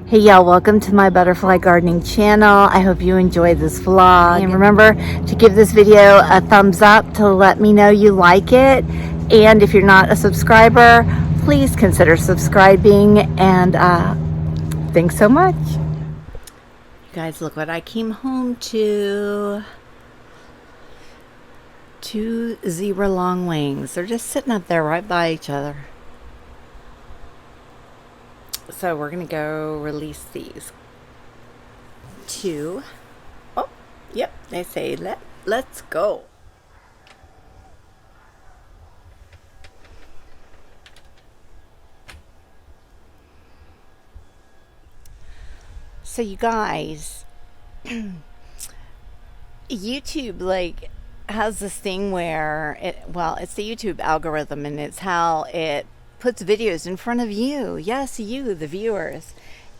Hey y'all, welcome to my butterfly gardening channel. I hope you enjoy this vlog. And remember to give this video a thumbs up to let me know you like it. And if you're not a subscriber, please consider subscribing. And thanks so much. You guys, look what I came home to. 2 zebra long wings. They're just sitting up there right by each other. So we're gonna go release these two. Oh, yep, they say let's go. So you guys, YouTube like has this thing where it's the YouTube algorithm, and it's how it puts videos in front of you. Yes, you, the viewers.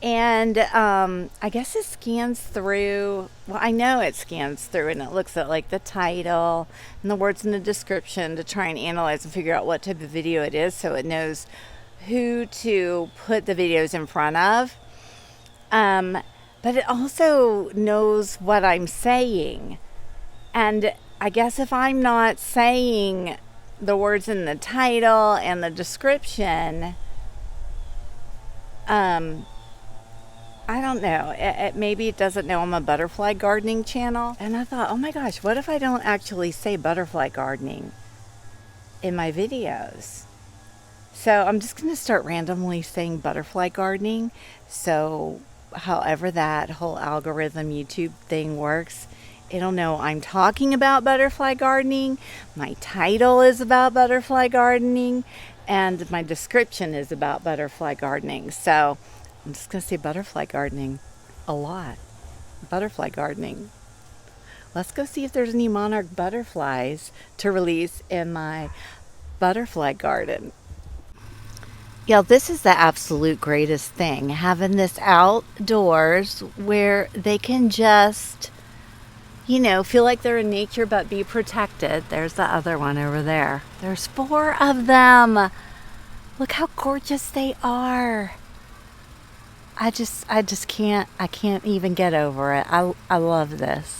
And I guess it scans through, well, I know it scans through, and it looks at like the title and the words in the description to try and analyze and figure out what type of video it is, so it knows who to put the videos in front of. But it also knows what I'm saying. And I guess if I'm not saying the words in the title and the description, I don't know. Maybe it doesn't know I'm a butterfly gardening channel. And I thought, oh my gosh, what if I don't actually say butterfly gardening in my videos? So I'm just going to start randomly saying butterfly gardening. So however that whole algorithm YouTube thing works, it'll know I'm talking about butterfly gardening. My title is about butterfly gardening. And my description is about butterfly gardening. So I'm just going to say butterfly gardening a lot. Butterfly gardening. Let's go see if there's any monarch butterflies to release in my butterfly garden. Yeah, this is the absolute greatest thing. Having this outdoors where they can just, feel like they're in nature but be protected. There's the other one over there. There's 4 of them. Look how gorgeous they are. I can't even get over it. I love this.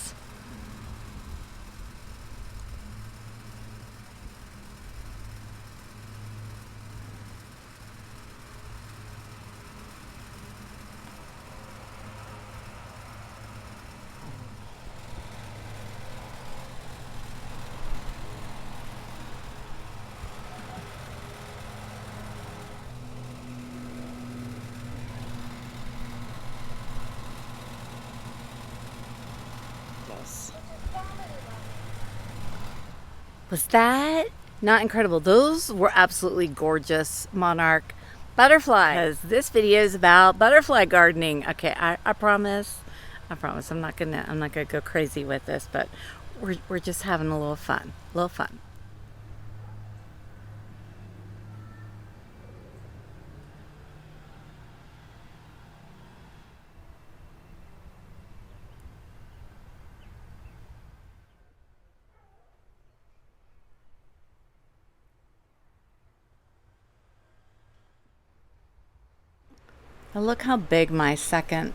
Was that not incredible? Those were absolutely gorgeous monarch butterflies. This video is about butterfly gardening. Okay, I promise. I'm not gonna go crazy with this, but we're just having a little fun. Now look how big my second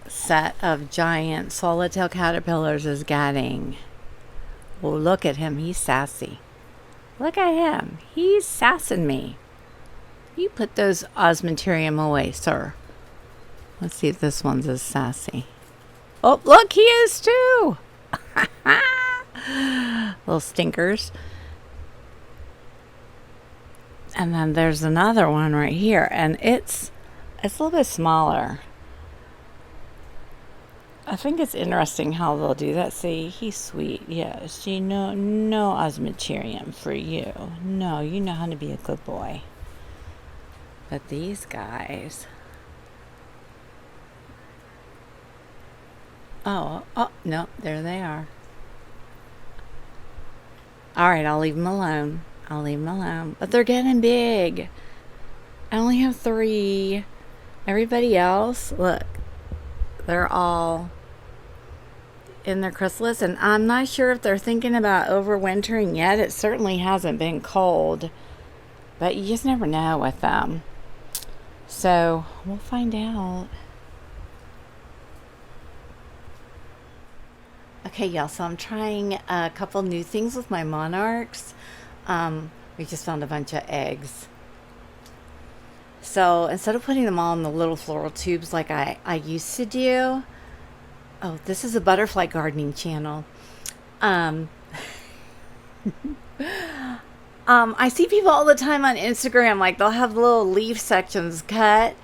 set of giant swallowtail caterpillars is getting. Oh, look at him. He's sassy. Look at him. He's sassing me. You put those osmenterium away, sir. Let's see if this one's as sassy. Oh, look, he is too. Little stinkers. And then there's another one right here, and it's a little bit smaller. I think it's interesting how they'll do that. See, he's sweet. Yeah, see, no osmenterium for you. No, you know how to be a good boy. But these guys. Oh, no, there they are. All right, I'll leave them alone. But they're getting big. I only have 3. Everybody else, look, they're all in their chrysalis, and I'm not sure if they're thinking about overwintering yet. It certainly hasn't been cold, but you just never know with them. So we'll find out. Okay, y'all, so I'm trying a couple new things with my monarchs. We just found a bunch of eggs. So instead of putting them all in the little floral tubes like I used to do, oh, this is a butterfly gardening channel. Um, I see people all the time on Instagram, like they'll have little leaf sections cut,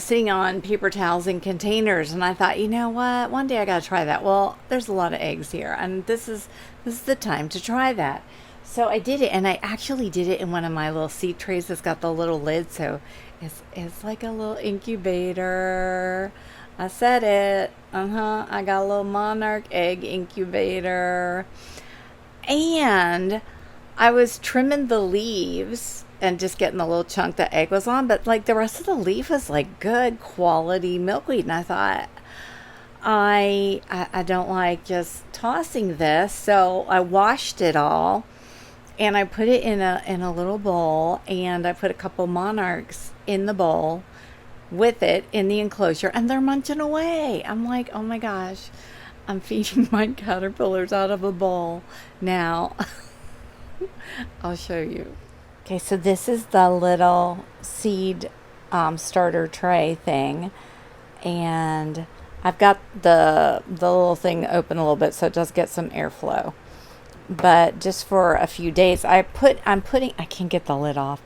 sitting on paper towels in containers, and I thought, you know what? One day I gotta try that. Well, there's a lot of eggs here, and this is the time to try that. So I did it, and I actually did it in one of my little seed trays that's got the little lid, so it's like a little incubator. I said it. I got a little monarch egg incubator. And I was trimming the leaves and just getting the little chunk the egg was on, but like the rest of the leaf was like good quality milkweed. And I thought, I don't like just tossing this, so I washed it all and I put it in a little bowl, and I put a couple monarchs in the bowl with it in the enclosure, and they're munching away. I'm like, oh my gosh, I'm feeding my caterpillars out of a bowl now. I'll show you. Okay, so this is the little seed starter tray thing, and I've got the little thing open a little bit so it does get some airflow. But just for a few days, I can't get the lid off.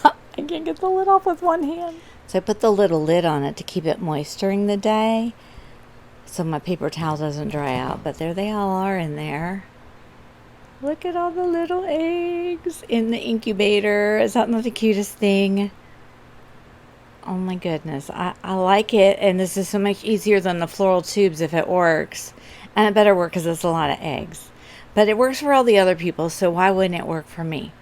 I can't get the lid off with one hand. So I put the little lid on it to keep it moist during the day, so my paper towel doesn't dry out. But there they all are in there. Look at all the little eggs in the incubator. Is that not the cutest thing? Oh my goodness. I like it, and this is so much easier than the floral tubes if it works. And it better work because it's a lot of eggs. But it works for all the other people, so why wouldn't it work for me?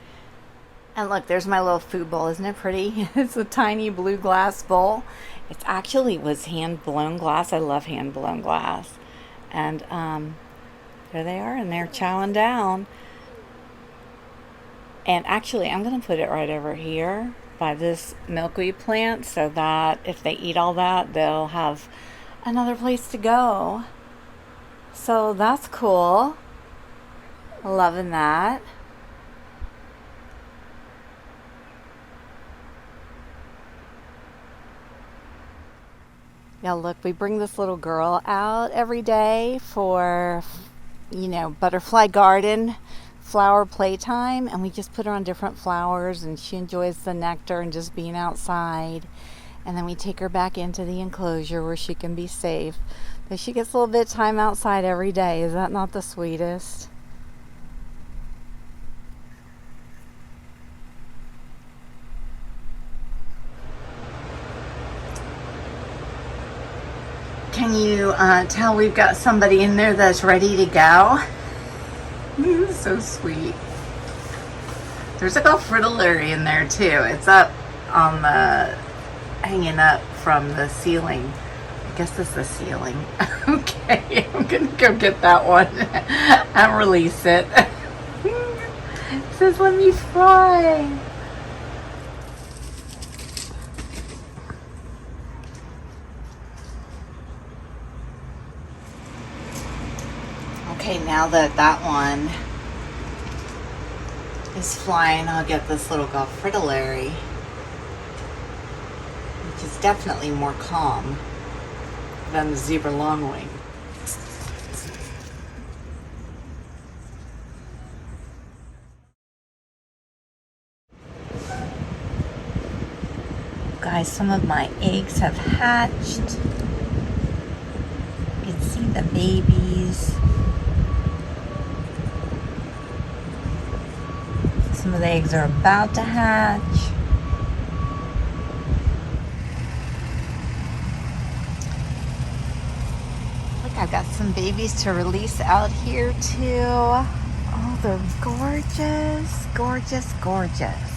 And look, there's my little food bowl. Isn't it pretty? It's a tiny blue glass bowl. It actually was hand-blown glass. I love hand-blown glass. And there they are, and they're chowing down. And actually, I'm going to put it right over here by this milkweed plant so that if they eat all that, they'll have another place to go. So that's cool. Loving that. Yeah, look, we bring this little girl out every day for, butterfly garden, flower playtime, and we just put her on different flowers, and she enjoys the nectar and just being outside. And then we take her back into the enclosure where she can be safe. But she gets a little bit of time outside every day. Is that not the sweetest? Can you tell we've got somebody in there that's ready to go? So sweet. There's a little fritillary in there too. It's up on hanging up from the ceiling. I guess this is the ceiling. Okay, I'm gonna go get that one and release it. It says, let me fly. Okay, now that one is flying, I'll get this little Gulf fritillary, which is definitely more calm than the zebra longwing. Guys, some of my eggs have hatched. You can see the babies. Some of the eggs are about to hatch. Look, I've got some babies to release out here too. Oh, they're gorgeous, gorgeous, gorgeous.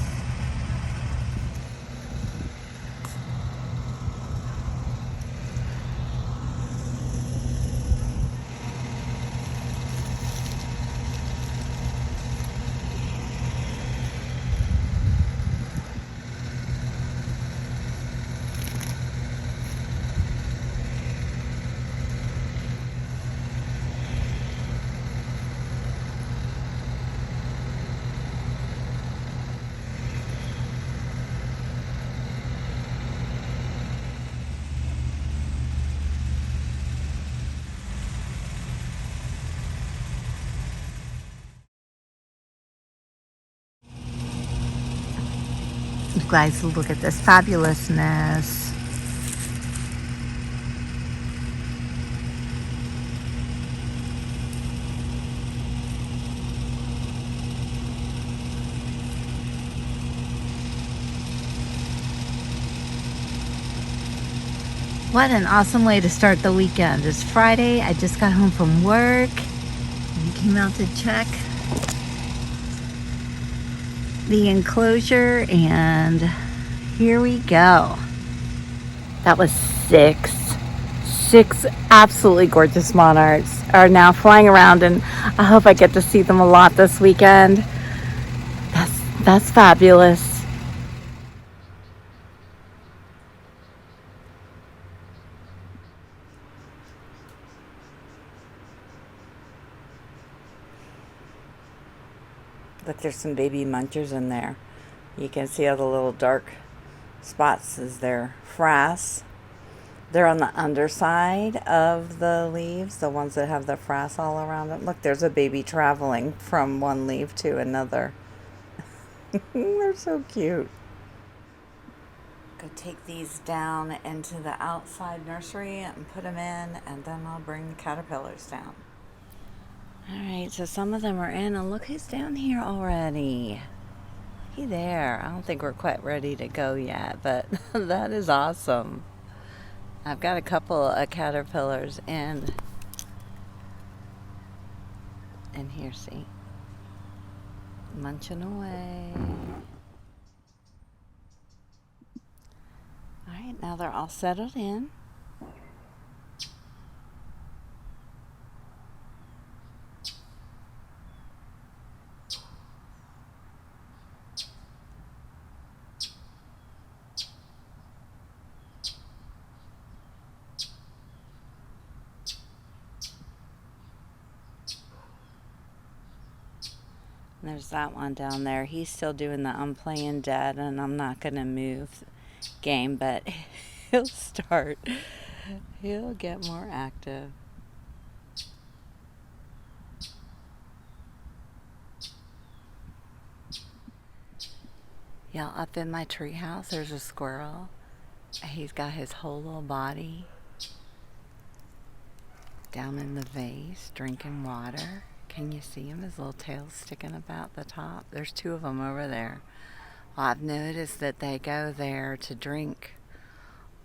guys look at this fabulousness. What an awesome way to start the weekend. It's Friday. I just got home from work and came out to check the enclosure, and here we go. That was six absolutely gorgeous monarchs are now flying around, and I hope I get to see them a lot this weekend. That's fabulous. Look, there's some baby munchers in there. You can see all the little dark spots is their frass. They're on the underside of the leaves, the ones that have the frass all around them. Look, there's a baby traveling from one leaf to another. They're so cute. Go take these down into the outside nursery and put them in, and then I'll bring the caterpillars down. All right, so some of them are in, and look who's down here already. Hey there. I don't think we're quite ready to go yet, but that is awesome. I've got a couple of caterpillars in here, see? Munching away. All right, now they're all settled in. There's that one down there. He's still doing the I'm playing dead and I'm not going to move game, but he'll start. He'll get more active. Y'all, up in my treehouse, there's a squirrel. He's got his whole little body down in the vase, drinking water. Can you see him? His little tail's sticking about the top. There's two of them over there. Well, I've noticed that they go there to drink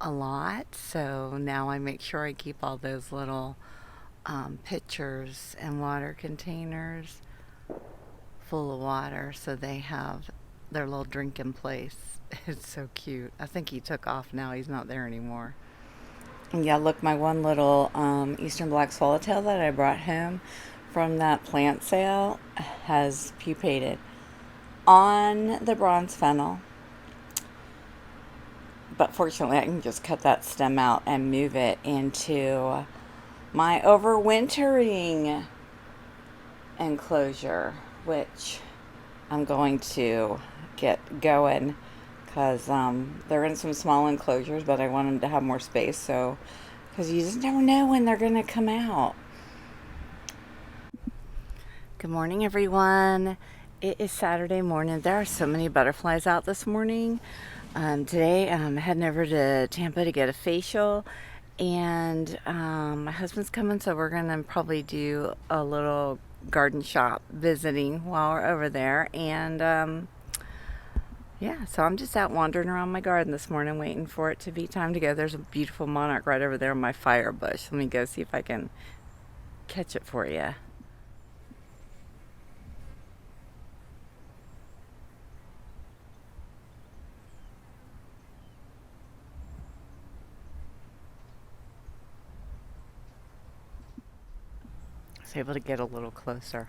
a lot, so now I make sure I keep all those little pitchers and water containers full of water so they have their little drinking place. It's so cute. I think he took off now. He's not there anymore. And yeah, look, my one little Eastern Black Swallowtail that I brought home from that plant sale has pupated on the bronze fennel. But fortunately, I can just cut that stem out and move it into my overwintering enclosure, which I'm going to get going because they're in some small enclosures, but I want them to have more space. So, because you just never know when they're going to come out. Good morning, everyone. It is Saturday morning. There are so many butterflies out this morning. Today, I'm heading over to Tampa to get a facial, and my husband's coming, so we're going to probably do a little garden shop visiting while we're over there. And yeah, so I'm just out wandering around my garden this morning waiting for it to be time to go. There's a beautiful monarch right over there in my fire bush. Let me go see if I can catch it for you. I was able to get a little closer.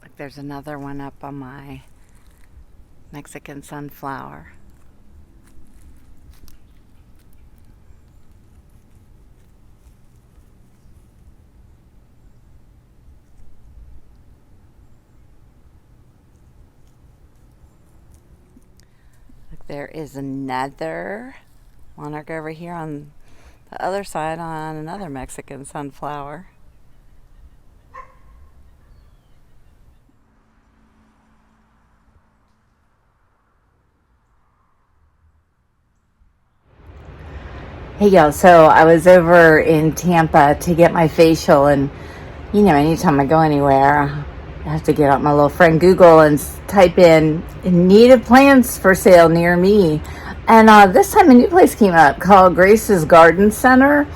Look, there's another one up on my Mexican sunflower. There is another monarch over here on the other side on another Mexican sunflower. Hey y'all, so I was over in Tampa to get my facial, and you know, anytime I go anywhere, I have to get out my little friend Google and type in native plants for sale near me. And this time a new place came up called Grace's Garden Center.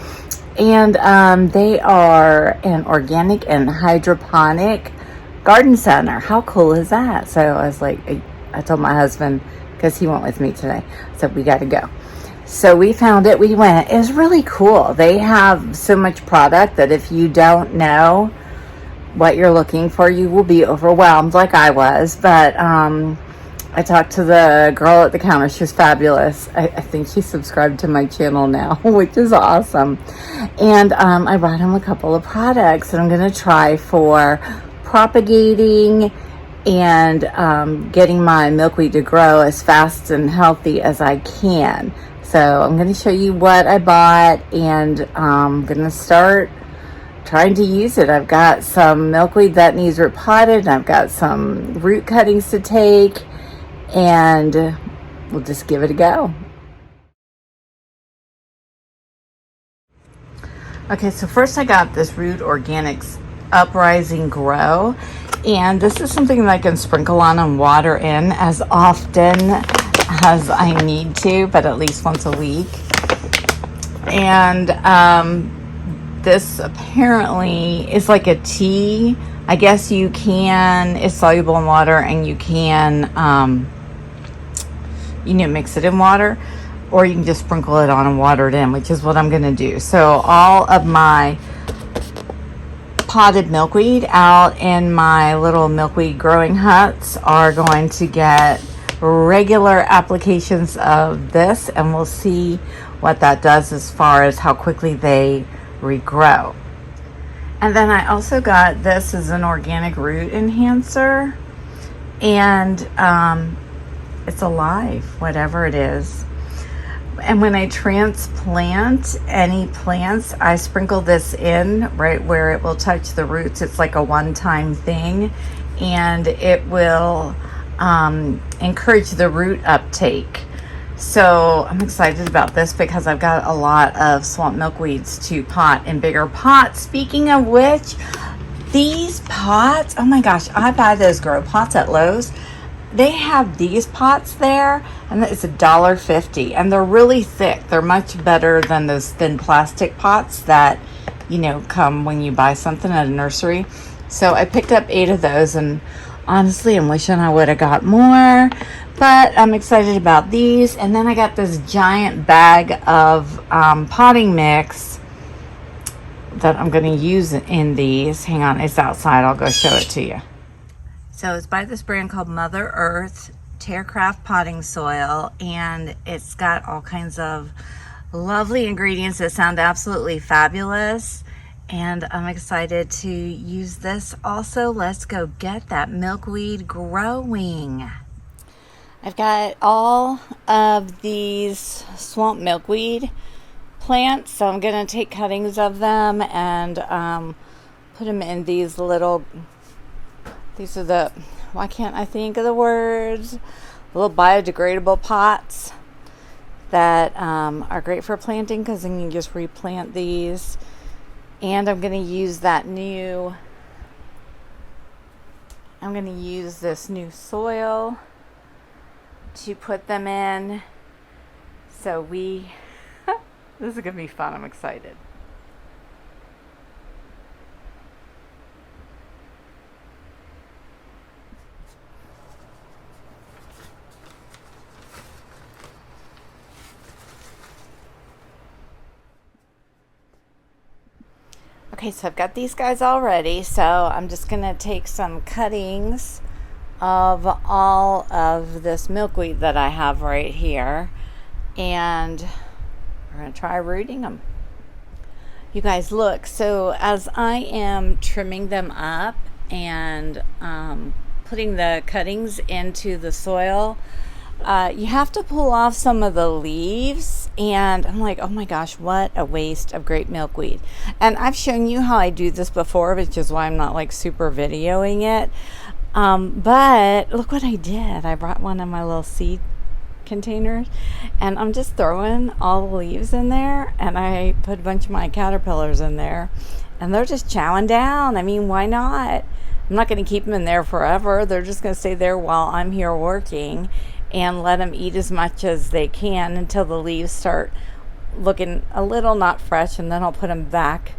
And they are an organic and hydroponic garden center. How cool is that? So I was like, I told my husband, because he went with me today, so we got to go. So we found it, we went. It was really cool. They have so much product that if you don't know what you're looking for, you will be overwhelmed like I was. But I talked to the girl at the counter. She was fabulous. I think she subscribed to my channel now, which is awesome. And I brought him a couple of products that I'm going to try for propagating and getting my milkweed to grow as fast and healthy as I can. So I'm going to show you what I bought, and I'm going to start trying to use it. I've got some milkweed that needs repotted, and I've got some root cuttings to take, and we'll just give it a go. Okay, so first I got this Root Organics Uprising Grow, and this is something that I can sprinkle on and water in as often as I need to, but at least once a week. And this apparently is like a tea. I guess you can, it's soluble in water, and you can mix it in water, or you can just sprinkle it on and water it in, which is what I'm going to do. So all of my potted milkweed out in my little milkweed growing huts are going to get regular applications of this, and we'll see what that does as far as how quickly they regrow. And then I also got this as an organic root enhancer, and it's alive, whatever it is. And when I transplant any plants, I sprinkle this in right where it will touch the roots. It's like a one-time thing, and it will encourage the root uptake. So I'm excited about this because I've got a lot of swamp milkweeds to pot in bigger pots. Speaking of which, these pots, oh my gosh, I buy those grow pots at Lowe's. They have these pots there, and it's $1.50, and they're really thick. They're much better than those thin plastic pots that, you know, come when you buy something at a nursery. So I picked up 8 of those, and honestly, I'm wishing I would have got more, but I'm excited about these. And then I got this giant bag of potting mix that I'm going to use in these. Hang on, it's outside. I'll go show it to you. So it's by this brand called Mother Earth Tearcraft Potting Soil, and it's got all kinds of lovely ingredients that sound absolutely fabulous. And I'm excited to use this also. Let's go get that milkweed growing. I've got all of these swamp milkweed plants, so I'm going to take cuttings of them and put them in these little, these are the, why can't I think of the words, little biodegradable pots that are great for planting, because then you can just replant these. And I'm going to use this new soil to put them in. So this is going to be fun. I'm excited. Okay, so I've got these guys all ready, so I'm just going to take some cuttings of all of this milkweed that I have right here, and we're going to try rooting them. You guys, look, so as I am trimming them up and putting the cuttings into the soil, You have to pull off some of the leaves, and I'm like, oh my gosh, what a waste of great milkweed. And I've shown you how I do this before, which is why I'm not like super videoing it. But look what I did. I brought one of my little seed containers, and I'm just throwing all the leaves in there, and I put a bunch of my caterpillars in there, and they're just chowing down. I mean, why not? I'm not going to keep them in there forever. They're just going to stay there while I'm here working, and let them eat as much as they can until the leaves start looking a little not fresh, and then I'll put them back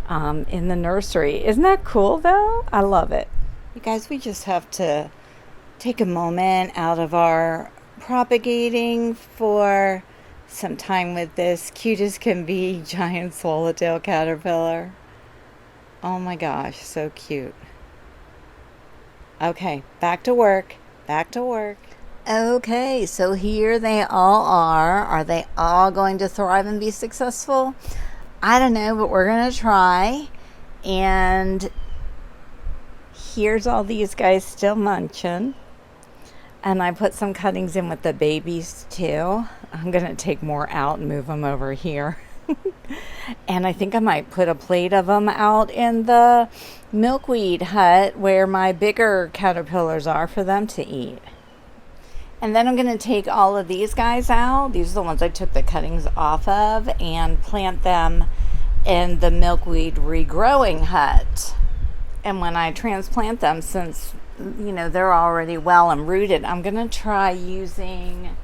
in the nursery. Isn't that cool though? I love it. You guys, we just have to take a moment out of our propagating for some time with this cute as can be giant swallowtail caterpillar. Oh my gosh, so cute. Okay, back to work. Back to work. Okay, so here they all are. Are they all going to thrive and be successful? I don't know, but we're going to try. And here's all these guys still munching. And I put some cuttings in with the babies too. I'm going to take more out and move them over here. And I think I might put a plate of them out in the milkweed hut where my bigger caterpillars are for them to eat. And then I'm going to take all of these guys out. These are the ones I took the cuttings off of, and plant them in the milkweed regrowing hut. And when I transplant them, since you know they're already well and rooted, I'm going to try using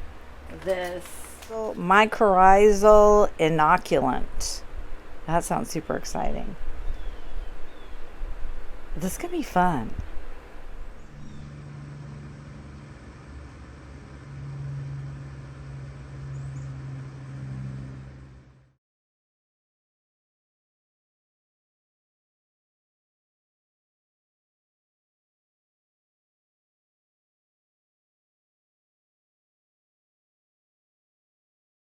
this mycorrhizal inoculant. That sounds super exciting. This could be fun.